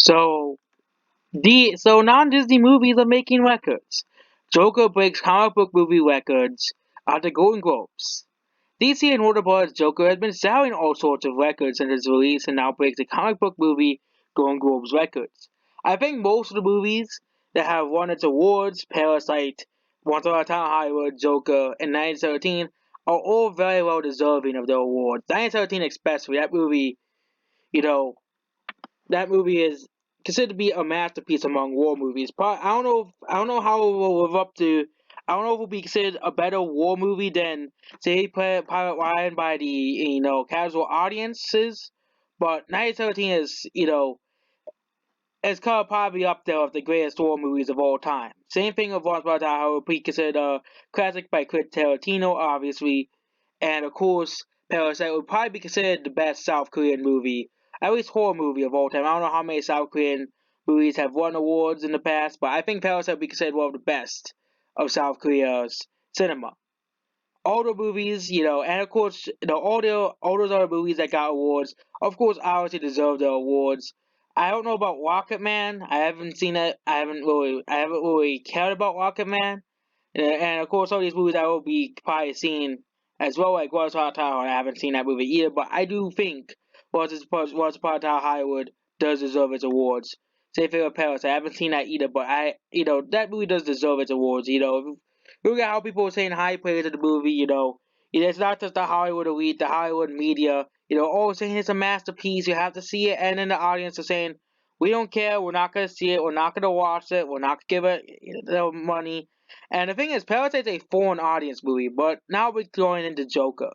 So non-Disney movies are making records. Joker breaks comic book movie records at the Golden Globes. DC and Warner Bros. Joker has been selling all sorts of records since its release and now breaks the comic book movie Golden Globes records. I think most of the movies that have won its awards, Parasite, Once Upon a Time in Hollywood, Joker, and 1917, are all very well deserving of their awards. 1917 especially, you know, that movie is considered to be a masterpiece among war movies. But I don't know how it will live up to. I don't know if it will be considered a better war movie than say Private Ryan by the casual audiences. But 1917 is it's kind of probably up there with the greatest war movies of all time. Same thing with Once Upon a Time, how it would be considered a classic by Quentin Tarantino, obviously, and of course, Parasite would probably be considered the best South Korean movie, at least horror movie of all time. I don't know how many South Korean movies have won awards in the past, but I think Parasite would be considered one of the best of South Korea's cinema. All the movies, and of course, all those other movies that got awards, of course, obviously deserve their awards. I don't know about Rocket Man. I haven't seen it. I haven't really cared about Rocket Man. And of course, all these movies I will be probably seeing as well, like Once Upon a Time. I haven't seen that movie either, but I do think Once Upon a Time Hollywood does deserve its awards. Same thing with Paris. I haven't seen that either, but that movie does deserve its awards. Look at how people are saying high praise of the movie. It's not just the Hollywood elite, the Hollywood media. Oh, saying it's a masterpiece. You have to see it, and then the audience are saying, "We don't care. We're not gonna see it. We're not gonna watch it. We're not gonna give it the money." And the thing is, Parasite's a foreign audience movie, but now we're going into Joker.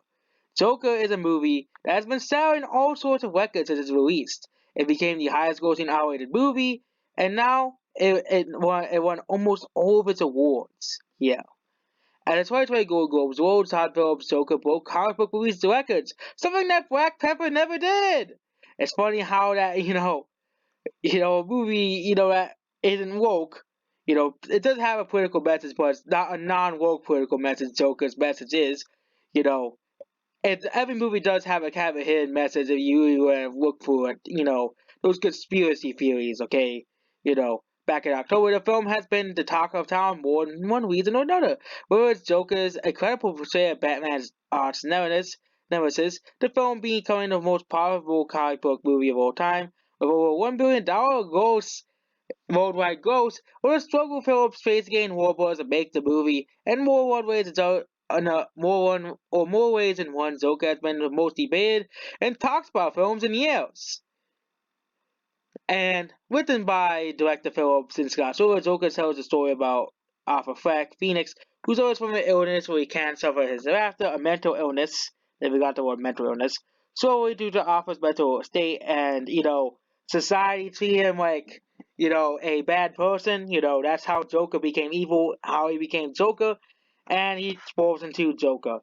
Joker is a movie that has been selling all sorts of records since its released. It became the highest grossing R-rated movie, and now it won almost all of its awards. Yeah. At the 2020 Golden Globes, Todd Phillips' Joker broke comic book movies records, something that Black Panther never did. It's funny how that, a movie, that isn't woke, it does have a political message, but it's not a non-woke political message. Joker's message is, you know, every movie does have a kind of a hidden message if you look for it. Those conspiracy theories. Okay, back in October, the film has been the talk of town more than one reason or another. Whether it's Joker's incredible portrayal of Batman's arch nemesis, the film becoming the most profitable comic book movie of all time, with over $1 billion gross worldwide gross, or the struggle Phillips faced against Warner Bros. To make the movie, and more ways than one, Joker has been the most debated and talked about films in years. And written by director Phillips and Scott Solo, Joker tells the story about Arthur Fleck, Phoenix, who suffers from an illness where he can't suffer his thereafter, a mental illness. They forgot the word mental illness. Solely due to Arthur's mental state, and society treated him like a bad person. That's how Joker became evil, how he became Joker, and he evolves into Joker.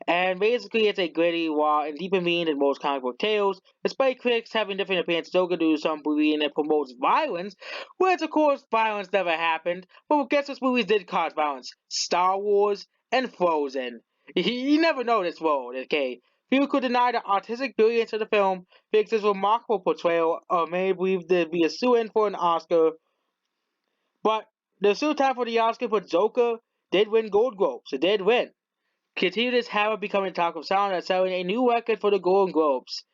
And basically, it's a gritty, raw, and deeper meaning than most comic book tales. Despite critics having different opinions, Joker due to some believing it promotes violence, which of course violence never happened. But guess which movies did cause violence? Star Wars and Frozen. You never know this world, okay? Few could deny the artistic brilliance of the film, Fix's remarkable portrayal of many believed to be a sue-in for an Oscar. But the sue time for the Oscar for Joker did win Gold Globes. It did win. Continue this habit becoming talk of sound and selling a new record for the Golden Globes.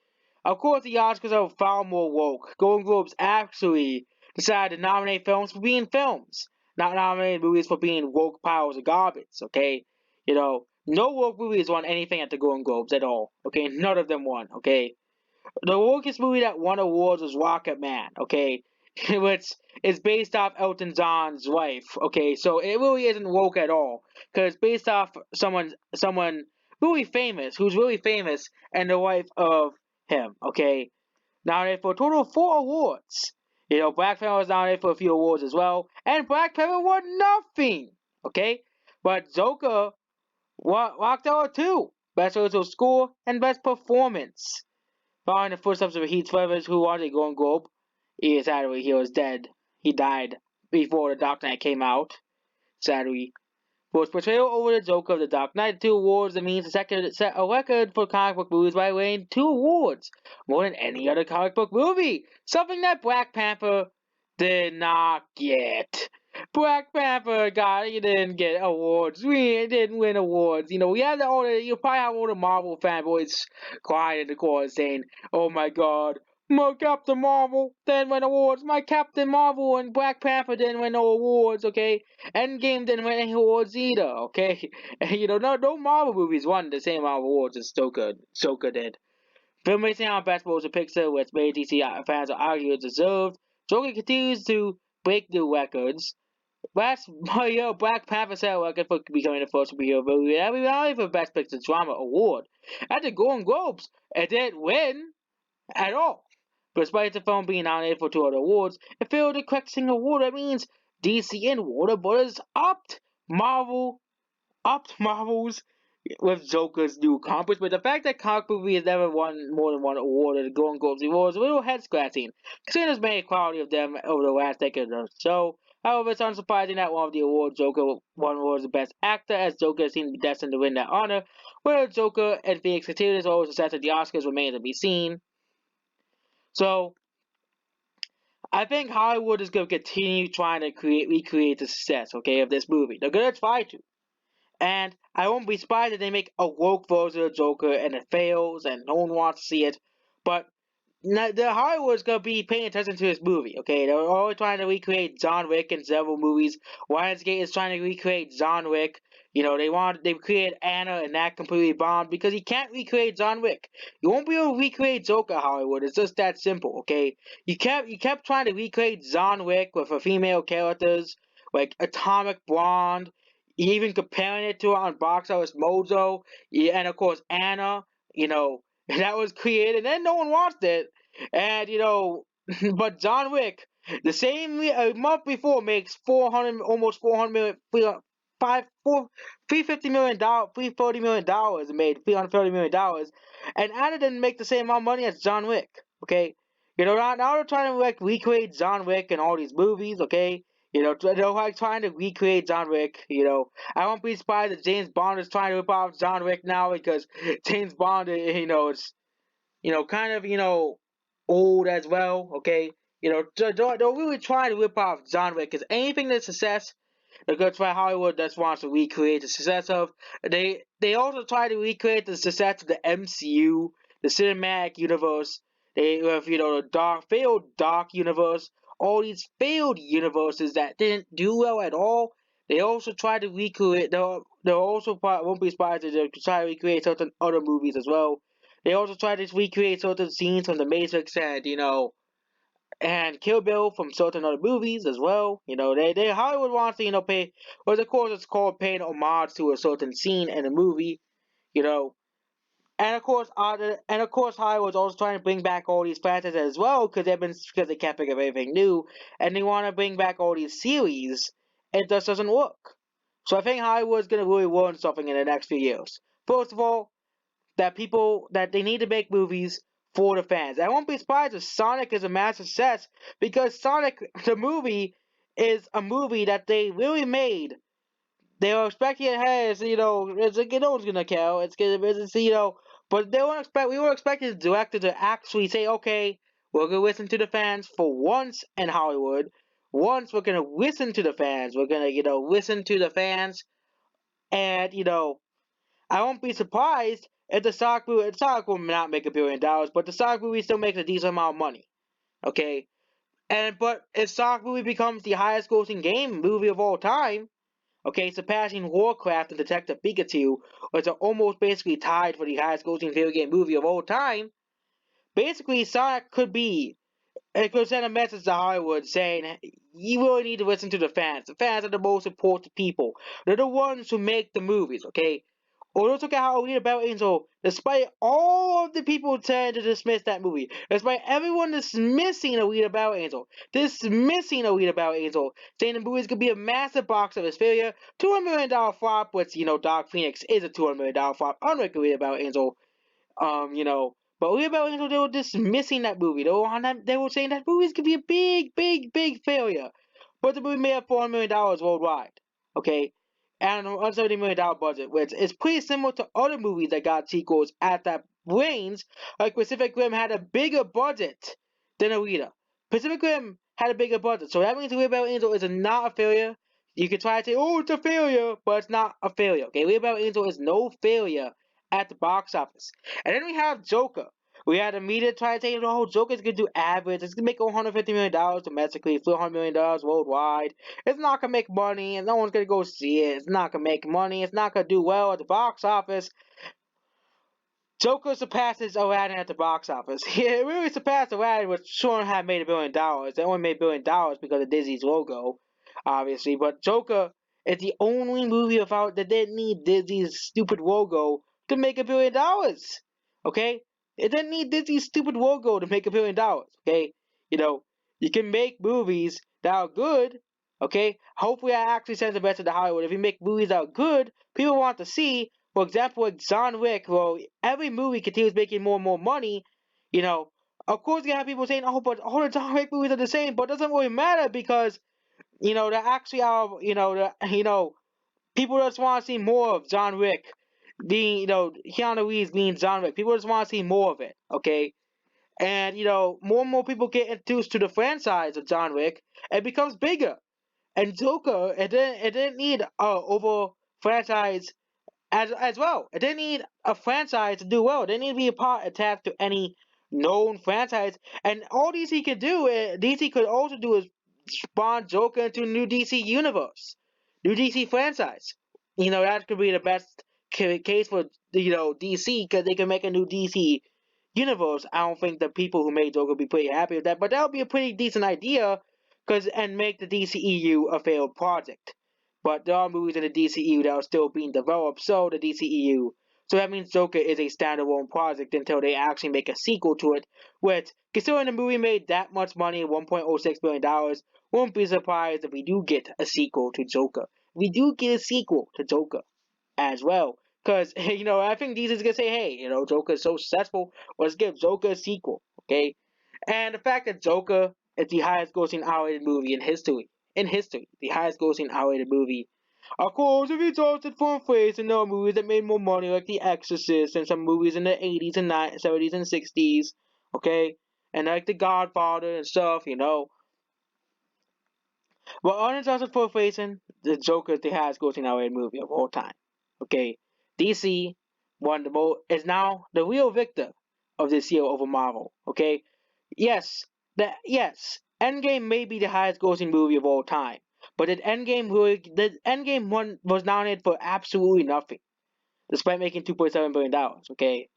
Of course, the Oscars are far more woke. Golden Globes actually decided to nominate films for being films, not nominate movies for being woke piles of garbage, okay? No woke movies won anything at the Golden Globes at all, okay? None of them won, okay? The wokest movie that won awards was Rocket Man, okay? Which is based off Elton John's life, okay? So it really isn't woke at all, because it's based off someone really famous, who's really famous, and the life of him, okay? Nominated for a total of 4 awards. Black Panther was nominated for a few awards as well, and Black Panther won nothing, okay? But Joker walked out two: Best Original Score and Best Performance. Following the footsteps of Heath Ledger, who won a Golden Globe, sadly he was dead. He died before The Dark Knight came out. Sadly, For his portrayal over the Joker of the Dark Knight, 2 awards. That means the second set a record for comic book movies by winning 2 awards, more than any other comic book movie. Something that Black Panther did not get. Black Panther he didn't get awards. We didn't win awards. We had all the you probably have all the Marvel fanboys crying in the corner saying, "Oh my God, my Captain Marvel didn't win awards. My Captain Marvel and Black Panther didn't win no awards." Okay, Endgame didn't win any awards either. Okay, no Marvel movies won the same amount of awards as Joker did. Filmmaking on Best Motion Picture, which many DC fans argue is deserved. Joker continues to break new records. Last year, Black Panther set a record for becoming the first superhero movie every nominated for Best Picture Drama Award. At the Golden Globes, it didn't win at all. But despite the film being nominated for 2 other awards, it failed the correct single award. That means DC and Warner Brothers Marvel upped Marvel's with Joker's new accomplishment. The fact that comic movie has never won more than 1 award at the Golden Globes was a little head scratching, considering the many quality of them over the last decade or so. However, it's unsurprising that one of the awards Joker won was the Best Actor, as Joker seemed to be destined to win that honor. Whether Joker and Phoenix continued his role success at the Oscars remains to be seen. So, I think Hollywood is going to continue trying to recreate the success, okay, of this movie. They're going to try to. And I won't be surprised if they make a woke version of Joker and it fails and no one wants to see it. But the Hollywood's gonna be paying attention to this movie, okay? They're always trying to recreate John Wick in several movies. Lionsgate is trying to recreate John Wick. They created Anna and that completely bombed because you can't recreate John Wick. You won't be able to recreate Joker, Hollywood. It's just that simple, okay? You kept trying to recreate John Wick with a female characters like Atomic Blonde, even comparing it to it on box office Mojo, yeah, and of course Anna, that was created, and then no one watched it. And but John Wick, the same a month before, makes 400, almost 400 million, five, four, $350 million, $340 million, and made $330 million, and Anna didn't make the same amount of money as John Wick. Okay, now they're trying to like recreate John Wick in all these movies. Okay, they're like trying to recreate John Wick. I won't be surprised if James Bond is trying to rip off John Wick now because James Bond, is kind of, old as well, okay? Don't really try to rip off John Wick, because anything that's success, the good try Hollywood that wants to recreate the success of. They also try to recreate the success of the MCU, the cinematic universe. They have, the failed dark universe, all these failed universes that didn't do well at all. They also try to recreate. They'll also won't be surprised if they try to recreate certain other movies as well. They also try to recreate certain scenes from The Matrix and Kill Bill from certain other movies as well. They Hollywood wants to pay, well, of course it's called paying homage to a certain scene in a movie. You know, and of course Hollywood's also trying to bring back all these franchises as well because they can't think of anything new, and they want to bring back all these series. It just doesn't work. So I think Hollywood's gonna really learn something in the next few years. First of all, that they need to make movies for the fans. I won't be surprised if Sonic is a massive success because Sonic the movie is a movie that they really made. They were expecting it has, it's like no one's gonna care. But we were expecting the director to actually say, okay, we're gonna listen to the fans for once in Hollywood. Once we're gonna listen to the fans. We're gonna, listen to the fans, and I won't be surprised if Sonic will not make $1 billion, but the Sonic movie still makes a decent amount of money. Okay, but if Sonic movie becomes the highest grossing game movie of all time, okay, surpassing Warcraft and Detective Pikachu, which are almost basically tied for the highest grossing video game movie of all time, basically Sonic it could send a message to Hollywood saying, you really need to listen to the fans. The fans are the most important people. They're the ones who make the movies, okay? Or let's look at how Alita Battle Angel, despite all of the people trying to dismiss that movie, despite everyone dismissing Alita Battle Angel, saying the movie is going to be a massive box office failure, $200 million flop, which, Dark Phoenix is a $200 million flop, unlike Alita Battle Angel, but Alita Battle Angel, they were dismissing that movie. They were saying that movie is going to be a big, big, big failure. But the movie made up $400 million worldwide, okay? and an $170 million budget, which is pretty similar to other movies that got sequels at that range. Like Pacific Rim had a bigger budget than Alita. Pacific Rim had a bigger budget, so that means Rebel Angel is not a failure. You could try to say, oh, it's a failure, but it's not a failure. Okay, Rebel Angel is no failure at the box office. And then we have Joker. We had the media try to say, oh, Joker's gonna do average. It's gonna make $150 million domestically, $400 million worldwide. It's not gonna make money, and no one's gonna go see it. It's not gonna make money. It's not gonna do well at the box office. Joker surpasses Aladdin at the box office. It really surpassed Aladdin, which sure had made $1 billion. They only made $1 billion because of Disney's logo, obviously. But Joker is the only movie without that didn't need Disney's stupid logo to make $1 billion. Okay, it didn't need Disney's stupid logo to make $1 billion. Okay, you know, you can make movies that are good. Okay, hopefully that actually sends a message to Hollywood. If you make movies that are good, people want to see. For example, like John Wick, well, every movie continues making more and more money, of course you have people saying, oh, but all the John Wick movies are the same, but it doesn't really matter because, they actually are, people just want to see more of John Wick being, Keanu Reeves being John Wick. People just want to see more of it, okay? And, more and more people get introduced to the franchise of John Wick, it becomes bigger. And Joker, it didn't need over franchise as well. It didn't need a franchise to do well. It didn't need to be a part attached to any known franchise. And all DC could do, DC could also do is spawn Joker into a new DC universe, new DC franchise. That could be the best case for DC because they can make a new DC universe. I don't think the people who made Joker would be pretty happy with that, but that would be a pretty decent idea, and make the DCEU a failed project. But there are movies in the DCEU that are still being developed, so the DCEU. So that means Joker is a standalone project until they actually make a sequel to it, which, considering the movie made that much money, $1.06 billion, won't be surprised if we do get a sequel to Joker. We do get a sequel to Joker as well. Because, I think DC's going to say, hey, Joker is so successful, let's give Joker a sequel, okay? And the fact that Joker is the highest grossing R-rated movie in history, the highest grossing R-rated movie. Of course, if you adjusted for inflation, there are movies that made more money, like The Exorcist, and some movies in the 80s and 70s and 60s, okay? And like The Godfather and stuff, But unadjusted for inflation, the Joker is the highest grossing R-rated movie of all time, okay? DC is now the real victor of this year over Marvel, okay? Yes, Endgame may be the highest grossing movie of all time, but the Endgame one was nominated for absolutely nothing, despite making $2.7 billion, okay?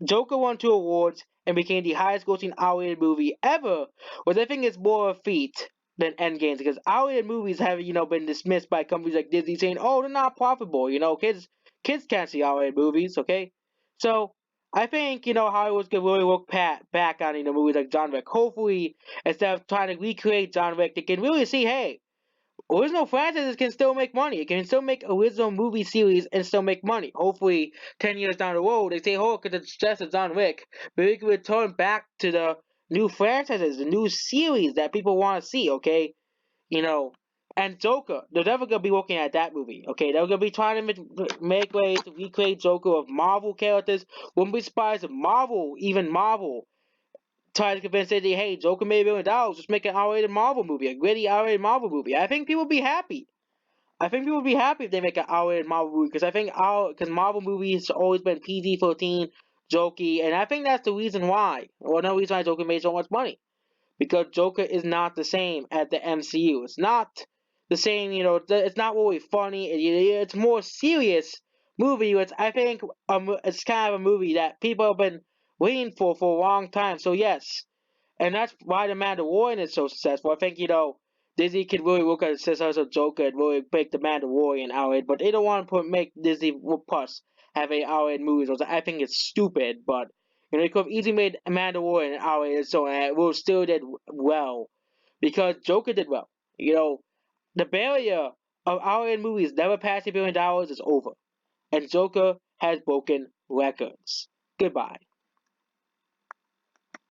Joker won 2 awards and became the highest grossing R-rated movie ever, which I think is more a feat than Endgame, because R-rated movies have, been dismissed by companies like Disney saying, oh, they're not profitable, kids can't see R-rated movies, okay? So, I think, Hollywood's gonna really look back on, movies like John Wick. Hopefully, instead of trying to recreate John Wick, they can really see, hey, original franchises can still make money. It can still make original movie series and still make money. Hopefully, 10 years down the road, they say, oh, because it's just a John Wick. But we can return back to the new franchises, the new series that people want to see, okay? And Joker, they're never going to be looking at that movie, okay? They're going to be trying to make ways to recreate Joker of Marvel characters. Wouldn't be surprised if even Marvel, try to convince Disney, hey, Joker made $1 billion, just make an R-rated Marvel movie, a gritty R-rated Marvel movie. I think people would be happy. I think people would be happy if they make an R-rated Marvel movie, because because Marvel movies have always been PG-13, jokey, and I think that's the reason why. Well, no reason why Joker made so much money. Because Joker is not the same as the MCU. It's not the same, it's not really funny. It's more serious movie, which I think it's kind of a movie that people have been waiting for a long time. So yes, and that's why The Mandalorian is so successful. I think, Disney could really look at the success of Joker and really make The Mandalorian out, but they don't want to make Disney Plus have a R-rated movies. I think it's stupid, but they could have easily made Mandalorian R-rated, so it will still did well because Joker did well. The barrier of R-rated movies never passing $1 billion is over, and Joker has broken records. Goodbye.